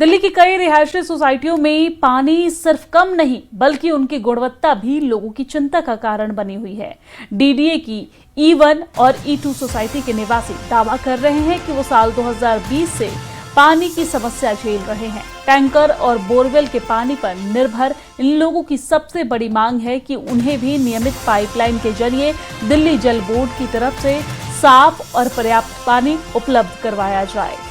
दिल्ली की कई रिहायशी सोसाइटियों में पानी सिर्फ कम नहीं बल्कि उनकी गुणवत्ता भी लोगों की चिंता का कारण बनी हुई है। डीडीए की E1 और E2 सोसाइटी के निवासी दावा कर रहे हैं कि वो साल 2020 से पानी की समस्या झेल रहे हैं। टैंकर और बोरवेल के पानी पर निर्भर इन लोगों की सबसे बड़ी मांग है कि उन्हें भी नियमित पाइपलाइन के जरिए दिल्ली जल बोर्ड की तरफ से साफ और पर्याप्त पानी उपलब्ध करवाया जाए।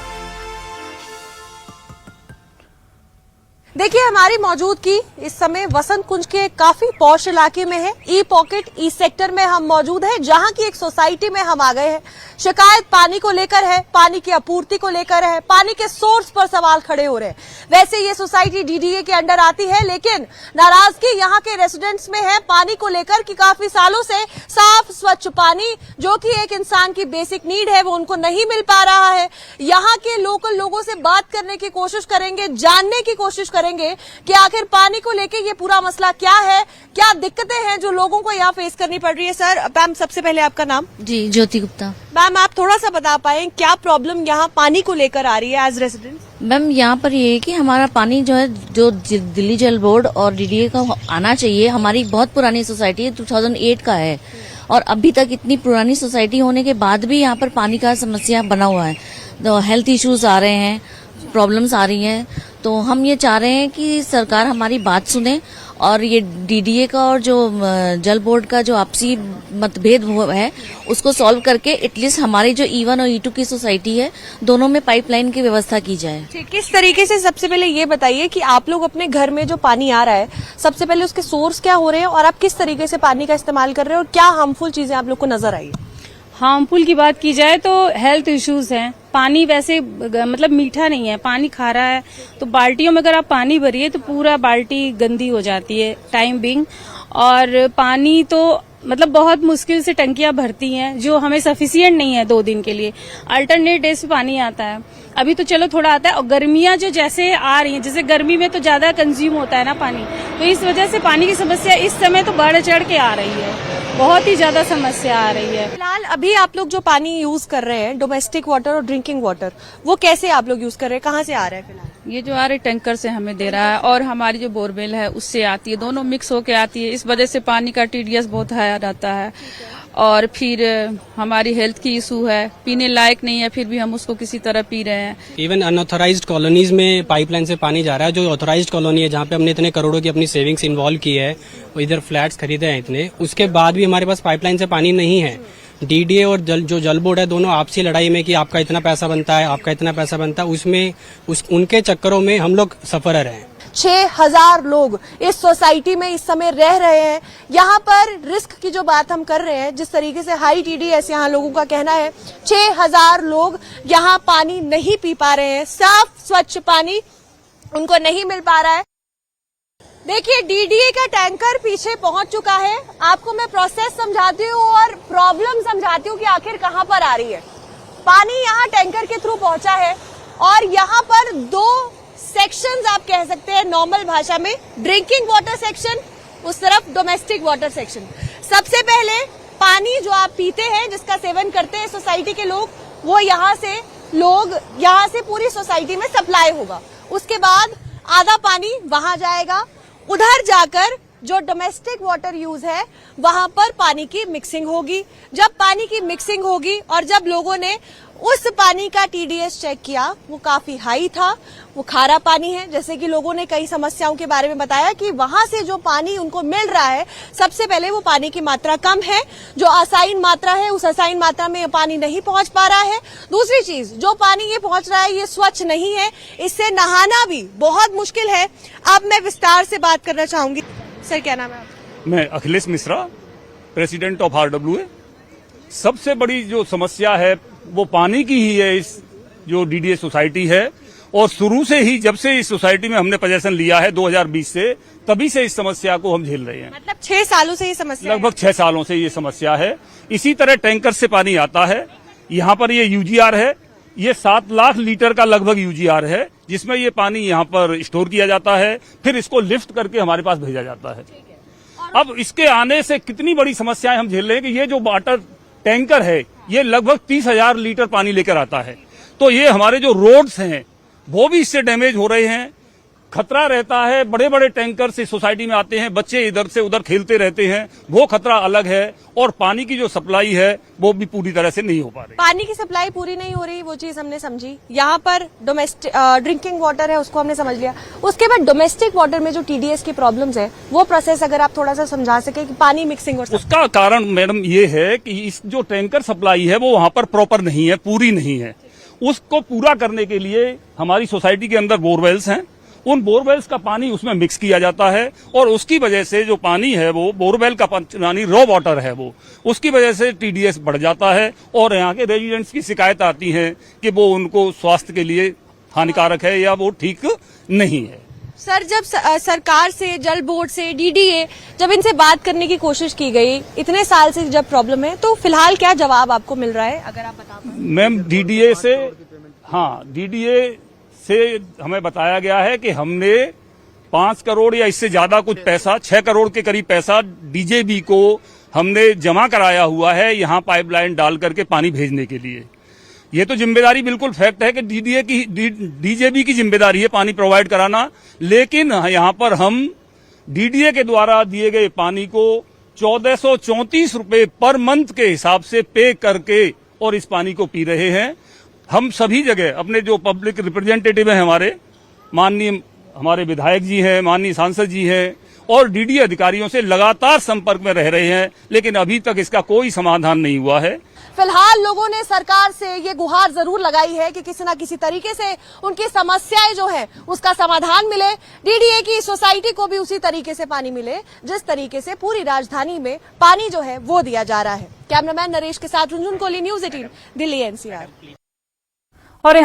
देखिए, हमारी मौजूदगी इस समय वसंत कुंज के काफी पॉश इलाके में है। ई पॉकेट ई सेक्टर में हम मौजूद हैं, जहां की एक सोसाइटी में हम आ गए हैं। शिकायत पानी को लेकर है, पानी की आपूर्ति को लेकर है, पानी के सोर्स पर सवाल खड़े हो रहे हैं। वैसे ये सोसाइटी डीडीए के अंडर आती है, लेकिन नाराजगी यहाँ के रेसिडेंट्स में है पानी को लेकर कि काफी सालों से साफ स्वच्छ पानी जो कि एक इंसान की बेसिक नीड है वो उनको नहीं मिल पा रहा है। यहाँ के लोकल लोगों से बात करने की कोशिश करेंगे, जानने की कोशिश करेंगे कि आखिर पानी को लेके ये पूरा मसला क्या है, क्या दिक्कतें हैं जो लोगों को यहाँ फेस करनी पड़ रही है। सर, मैम, सबसे पहले आपका नाम? जी, ज्योति गुप्ता। मैम, आप थोड़ा सा बता पाए क्या प्रॉब्लम यहाँ पानी को लेकर आ रही है एज रेसिडेंट? मैम, यहाँ पर ये है कि हमारा पानी जो है जो दिल्ली जल बोर्ड और डीडीए का आना चाहिए। हमारी बहुत पुरानी सोसाइटी है, 2008 का है, और अभी तक इतनी पुरानी सोसाइटी होने के बाद भी यहाँ पर पानी का समस्या बना हुआ है। तो हेल्थ इश्यूज आ रहे हैं, प्रॉब्लम्स आ रही हैं। तो हम ये चाह रहे हैं कि सरकार हमारी बात सुने और ये डीडीए का और जो जल बोर्ड का जो आपसी मतभेद है उसको सॉल्व करके एटलीस्ट हमारी जो E1 और E2 की सोसाइटी है दोनों में पाइपलाइन की व्यवस्था की जाए। किस तरीके से, सबसे पहले ये बताइए कि आप लोग अपने घर में जो पानी आ रहा है सबसे पहले उसके सोर्स क्या हो रहे हैं और आप किस तरीके से पानी का इस्तेमाल कर रहे हैं और क्या हार्मफुल चीजें आप लोग को नजर आई? हार्मफुल की बात की जाए तो हेल्थ इश्यूज हैं। पानी वैसे मतलब मीठा नहीं है, पानी खारा है। तो बाल्टियों में अगर आप पानी भरिए तो पूरा बाल्टी गंदी हो जाती है टाइम बिंग। और पानी तो मतलब बहुत मुश्किल से टंकियां भरती हैं जो हमें सफिशिएंट नहीं है 2 दिन के लिए। अल्टरनेट डेज पे पानी आता है, अभी तो चलो थोड़ा आता है। और गर्मियां जो जैसे आ रही हैं, जैसे गर्मी में तो ज्यादा कंज्यूम होता है ना पानी, तो इस वजह से पानी की समस्या इस समय तो बढ़ चढ़ के आ रही है, बहुत ही ज्यादा समस्या आ रही है। फिलहाल अभी आप लोग जो पानी यूज कर रहे हैं, डोमेस्टिक वाटर और ड्रिंकिंग वाटर, वो कैसे आप लोग यूज कर रहे हैं, कहाँ से आ रहा है? फिलहाल ये जो आ रहे टैंकर से हमें दे रहा है और हमारी जो बोरवेल है उससे आती है, दोनों मिक्स होके आती है। इस वजह से पानी का TDS बहुत हाई रहता है और फिर हमारी हेल्थ की इशू है, पीने लायक नहीं है, फिर भी हम उसको किसी तरह पी रहे हैं। इवन अनऑथराइज्ड कॉलोनीज में पाइपलाइन से पानी जा रहा है। जो ऑथराइज्ड कॉलोनी है जहाँ पे हमने इतने करोड़ों की अपनी सेविंग्स इन्वॉल्व की है, वो इधर फ्लैट्स खरीदे हैं इतने, उसके बाद भी हमारे पास पाइपलाइन से पानी नहीं है। डीडीए और जो जल बोर्ड है दोनों आपसी लड़ाई में कि आपका इतना पैसा बनता है, आपका इतना पैसा बनता है, उसमें उनके चक्करों में हम लोग सफरर हैं। 6000 लोग इस सोसाइटी में इस समय रह रहे हैं। यहाँ पर रिस्क की जो बात हम कर रहे हैं, जिस तरीके से हाई TDS यहाँ लोगों का कहना है, 6000 लोग यहाँ पानी नहीं पी पा रहे हैं, साफ स्वच्छ पानी उनको नहीं मिल पा रहा है। देखिए, डीडीए का टैंकर पीछे पहुंच चुका है। आपको मैं प्रोसेस समझाती हूँ और प्रॉब्लम समझाती हूँ कि आखिर कहाँ पर आ रही है। पानी यहाँ टैंकर के थ्रू पहुंचा है और यहाँ पर 2 सेक्शंस आप कह सकते हैं नॉर्मल भाषा में, ड्रिंकिंग वाटर सेक्शन, उस तरफ डोमेस्टिक वाटर सेक्शन। सबसे पहले पानी जो आप पीते हैं, जिसका सेवन करते हैं सोसाइटी के लोग, वो यहाँ से पूरी सोसाइटी में सप्लाई होगा। उसके बाद आधा पानी वहां जाएगा, उधर जाकर जो डोमेस्टिक वाटर यूज है वहां पर पानी की मिक्सिंग होगी। जब पानी की मिक्सिंग होगी और जब लोगों ने उस पानी का TDS चेक किया, वो काफी हाई था, वो खारा पानी है। जैसे कि लोगों ने कई समस्याओं के बारे में बताया कि वहां से जो पानी उनको मिल रहा है, सबसे पहले वो पानी की मात्रा कम है, जो असाइन मात्रा है उस असाइन मात्रा में पानी नहीं पहुंच पा रहा है। दूसरी चीज, जो पानी ये पहुंच रहा है ये स्वच्छ नहीं है, इससे नहाना भी बहुत मुश्किल है। अब मैं विस्तार से बात करना चाहूंगी। सर, क्या नाम है आपका? मैं Akhilesh Mishra, president of RWA। सबसे बड़ी जो समस्या है वो पानी की ही है इस जो डीडीए सोसाइटी है। और शुरू से ही, जब से इस सोसाइटी में हमने पोजीशन लिया है 2020 से, तभी से इस समस्या को हम झेल रहे हैं। मतलब 6 सालों से ये समस्या? लगभग 6 सालों से ये समस्या है। इसी तरह टैंकर से पानी आता है। यहाँ पर ये UGR है, ये 7 लाख लीटर का लगभग UGR है, जिसमें ये पानी यहाँ पर स्टोर किया जाता है, फिर इसको लिफ्ट करके हमारे पास भेजा जाता है। अब इसके आने से कितनी बड़ी समस्याएं हम झेल रहे हैं कि ये जो वाटर टैंकर है ये लगभग 30,000 लीटर पानी लेकर आता है। तो ये हमारे जो रोड्स हैं वो भी इससे डैमेज हो रहे हैं। खतरा रहता है, बड़े बड़े टैंकर से सोसाइटी में आते हैं, बच्चे इधर से उधर खेलते रहते हैं, वो खतरा अलग है। और पानी की जो सप्लाई है वो भी पूरी तरह से नहीं हो पा रही। पानी की सप्लाई पूरी नहीं हो रही, वो चीज हमने समझी। यहाँ पर डोमेस्टिक ड्रिंकिंग वाटर है, उसको हमने समझ लिया। उसके बाद डोमेस्टिक वाटर में जो टीडीएस की प्रॉब्लम्स है, वो प्रोसेस अगर आप थोड़ा सा समझा सके कि पानी मिक्सिंग और उसका कारण मैडम ये है कि इस जो टैंकर सप्लाई है वो वहां पर प्रॉपर नहीं है, पूरी नहीं है। उसको पूरा करने के लिए हमारी सोसाइटी के अंदर बोरवेल्स हैं, उन बोरवेल्स का पानी उसमें मिक्स किया जाता है और उसकी वजह से जो पानी है वो बोरवेल का पानी रॉ वाटर है, वो उसकी वजह से टीडीएस बढ़ जाता है और यहाँ के रेजिडेंट्स की शिकायत आती है कि वो उनको स्वास्थ्य के लिए हानिकारक है या वो ठीक नहीं है। सर, जब सरकार से, जल बोर्ड से, डीडीए, जब इनसे बात करने की कोशिश की गई, इतने साल से जब प्रॉब्लम है, तो फिलहाल क्या जवाब आपको मिल रहा है, अगर आप बता पाएं? मैम, डीडीए से हमें बताया गया है कि हमने 5 करोड़ या इससे ज्यादा कुछ पैसा, 6 करोड़ के करीब पैसा डीजेबी को हमने जमा कराया हुआ है यहाँ पाइपलाइन डाल करके पानी भेजने के लिए। ये तो जिम्मेदारी बिल्कुल फैक्ट है कि डीजेबी की जिम्मेदारी है पानी प्रोवाइड कराना, लेकिन यहाँ पर हम डीडीए के द्वारा दिए गए पानी को 1434 रुपए पर मंथ के हिसाब से पे करके और इस पानी को पी रहे हैं। हम सभी जगह अपने जो पब्लिक रिप्रेजेंटेटिव हैं, माननीय हमारे विधायक जी हैं, माननीय सांसद जी हैं और डीडीए अधिकारियों से लगातार संपर्क में रह रहे हैं, लेकिन अभी तक इसका कोई समाधान नहीं हुआ है। फिलहाल लोगों ने सरकार से ये गुहार जरूर लगाई है कि किसी न किसी तरीके से उनकी समस्याएं जो है उसका समाधान मिले, डीडीए की सोसाइटी को भी उसी तरीके से पानी मिले जिस तरीके से पूरी राजधानी में पानी जो है वो दिया जा रहा है। कैमरामैन नरेश के साथ झुनझुन कोहली, न्यूज़ 18 दिल्ली NCR। और